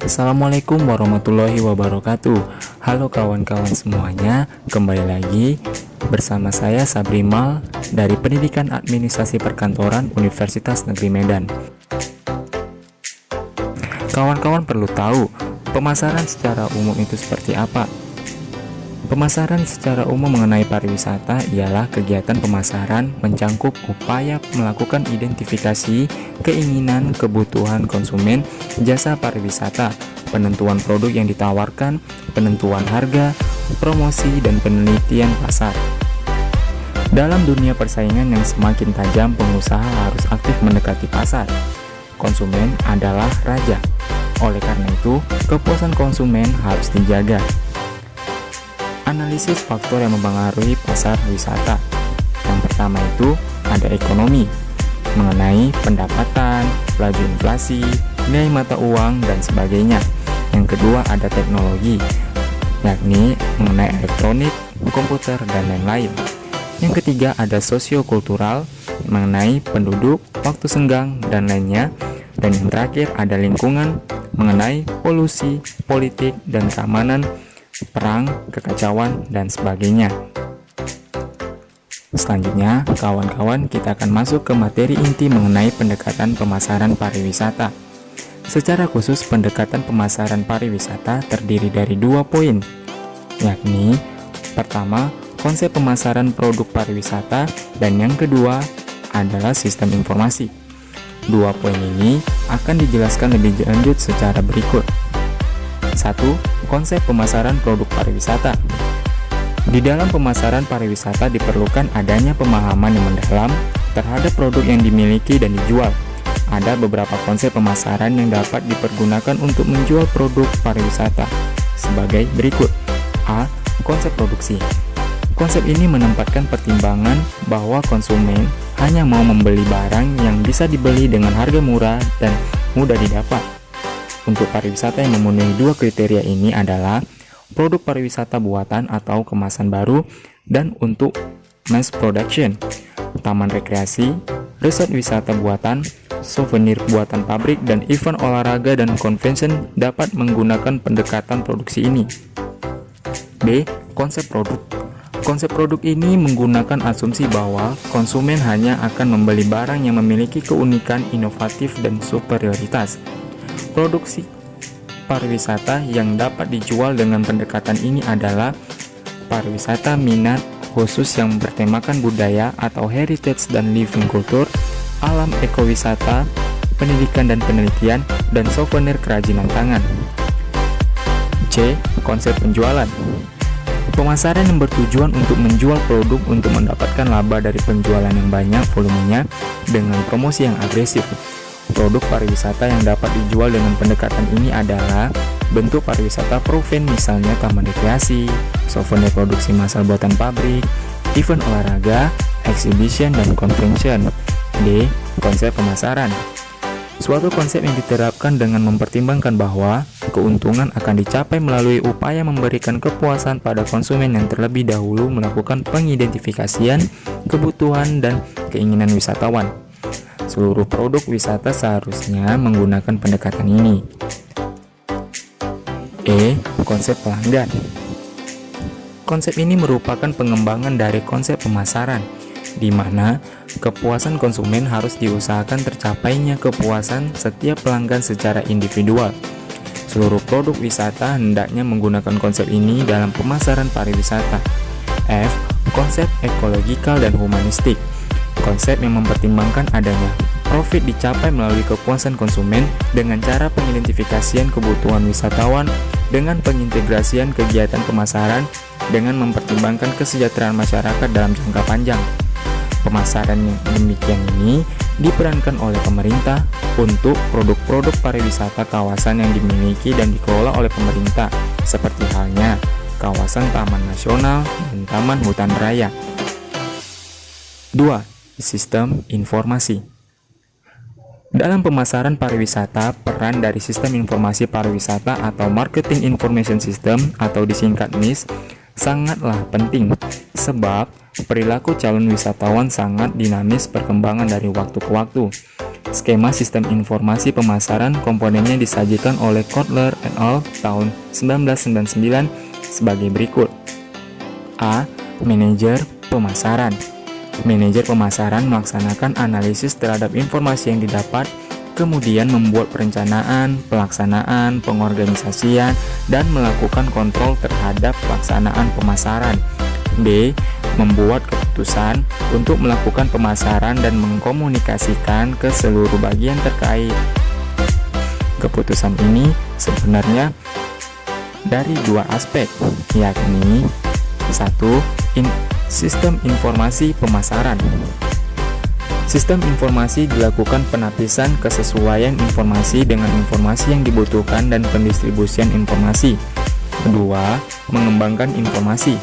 Assalamualaikum warahmatullahi wabarakatuh. Halo kawan-kawan semuanya, kembali lagi bersama saya Sabrimal dari Pendidikan Administrasi Perkantoran Universitas Negeri Medan. Kawan-kawan perlu tahu, pemasaran secara umum itu seperti apa? Pemasaran secara umum mengenai pariwisata ialah kegiatan pemasaran mencangkup upaya melakukan identifikasi keinginan kebutuhan konsumen jasa pariwisata, penentuan produk yang ditawarkan, penentuan harga, promosi, dan penelitian pasar. Dalam dunia persaingan yang semakin tajam, pengusaha harus aktif mendekati pasar. Konsumen adalah raja. Oleh karena itu, kepuasan konsumen harus dijaga. Analisis faktor yang mempengaruhi pasar wisata. Yang pertama itu ada ekonomi, mengenai pendapatan, laju inflasi, nilai mata uang, dan sebagainya. Yang kedua ada teknologi, yakni mengenai elektronik, komputer, dan lain-lain. Yang ketiga ada sosiokultural, mengenai penduduk, waktu senggang, dan lainnya. Dan yang terakhir ada lingkungan, mengenai polusi, politik, dan keamanan, perang, kekacauan, dan sebagainya. Selanjutnya, kawan-kawan, kita akan masuk ke materi inti mengenai pendekatan pemasaran pariwisata. Secara khusus, pendekatan pemasaran pariwisata terdiri dari 2 poin, yakni pertama, konsep pemasaran produk pariwisata, dan yang kedua adalah sistem informasi. 2 poin ini akan dijelaskan lebih lanjut secara berikut. 1. Konsep pemasaran produk pariwisata. Di dalam pemasaran pariwisata diperlukan adanya pemahaman yang mendalam terhadap produk yang dimiliki dan dijual. Ada beberapa konsep pemasaran yang dapat dipergunakan untuk menjual produk pariwisata sebagai berikut. A. Konsep produksi. Konsep ini menempatkan pertimbangan bahwa konsumen hanya mau membeli barang yang bisa dibeli dengan harga murah dan mudah didapat. Untuk pariwisata yang memenuhi 2 kriteria ini adalah produk pariwisata buatan atau kemasan baru, dan untuk mass production, taman rekreasi, resort wisata buatan, souvenir buatan pabrik, dan event olahraga dan convention dapat menggunakan pendekatan produksi ini. B. Konsep produk. Konsep produk ini menggunakan asumsi bahwa konsumen hanya akan membeli barang yang memiliki keunikan, inovatif, dan superioritas. Produksi pariwisata yang dapat dijual dengan pendekatan ini adalah pariwisata minat khusus yang bertemakan budaya atau heritage dan living culture, alam ekowisata, pendidikan dan penelitian, dan souvenir kerajinan tangan. C. Konsep penjualan. Pemasaran yang bertujuan untuk menjual produk untuk mendapatkan laba dari penjualan yang banyak volumenya dengan promosi yang agresif. Produk pariwisata yang dapat dijual dengan pendekatan ini adalah bentuk pariwisata proven, misalnya taman rekreasi, souvenir produksi massal buatan pabrik, event olahraga, exhibition, dan convention. D. Konsep pemasaran. Suatu konsep yang diterapkan dengan mempertimbangkan bahwa keuntungan akan dicapai melalui upaya memberikan kepuasan pada konsumen yang terlebih dahulu melakukan pengidentifikasian kebutuhan dan keinginan wisatawan. Seluruh produk wisata seharusnya menggunakan pendekatan ini. E. Konsep pelanggan. Konsep ini merupakan pengembangan dari konsep pemasaran, di mana kepuasan konsumen harus diusahakan tercapainya kepuasan setiap pelanggan secara individual. Seluruh produk wisata hendaknya menggunakan konsep ini dalam pemasaran pariwisata. F. Konsep ekologikal dan humanistik. Konsep yang mempertimbangkan adanya profit dicapai melalui kepuasan konsumen dengan cara pengidentifikasian kebutuhan wisatawan dengan pengintegrasian kegiatan pemasaran dengan mempertimbangkan kesejahteraan masyarakat dalam jangka panjang. Pemasaran yang demikian ini diperankan oleh pemerintah untuk produk-produk pariwisata kawasan yang dimiliki dan dikelola oleh pemerintah, seperti halnya kawasan taman nasional dan taman hutan raya. 2. Sistem informasi. Dalam pemasaran pariwisata, peran dari sistem informasi pariwisata atau Marketing Information System atau disingkat MIS sangatlah penting, sebab perilaku calon wisatawan sangat dinamis perkembangan dari waktu ke waktu. Skema sistem informasi pemasaran komponennya disajikan oleh Kotler et al. Tahun 1999 sebagai berikut. A. Manajer pemasaran. Manajer pemasaran melaksanakan analisis terhadap informasi yang didapat, kemudian membuat perencanaan, pelaksanaan, pengorganisasian, dan melakukan kontrol terhadap pelaksanaan pemasaran. B. Membuat keputusan untuk melakukan pemasaran dan mengkomunikasikan ke seluruh bagian terkait. Keputusan ini sebenarnya dari dua aspek, yakni 1. Sistem informasi pemasaran. Sistem informasi dilakukan penapisan kesesuaian informasi dengan informasi yang dibutuhkan dan pendistribusian informasi. 2. Mengembangkan informasi.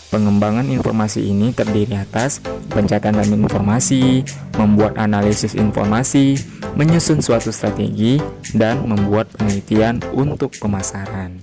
Pengembangan informasi ini terdiri atas pencatatan informasi, membuat analisis informasi, menyusun suatu strategi, dan membuat penelitian untuk pemasaran.